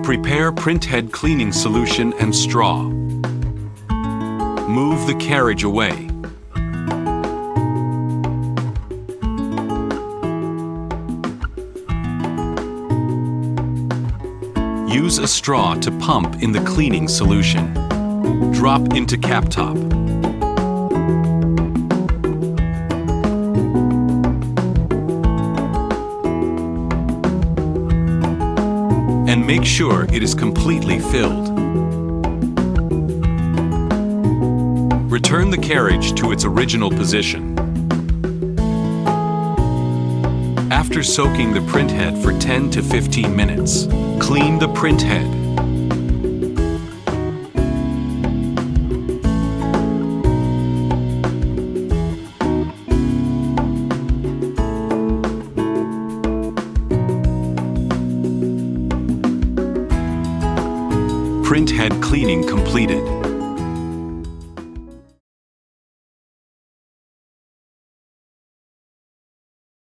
Prepare printhead cleaning solution and straw. Move the carriage away. Use a straw to pump in the cleaning solution. Drop into cap top. And make sure it is completely filled. Return the carriage to its original position. After soaking the printhead for 10 to 15 minutes, clean the printhead. Printhead cleaning completed.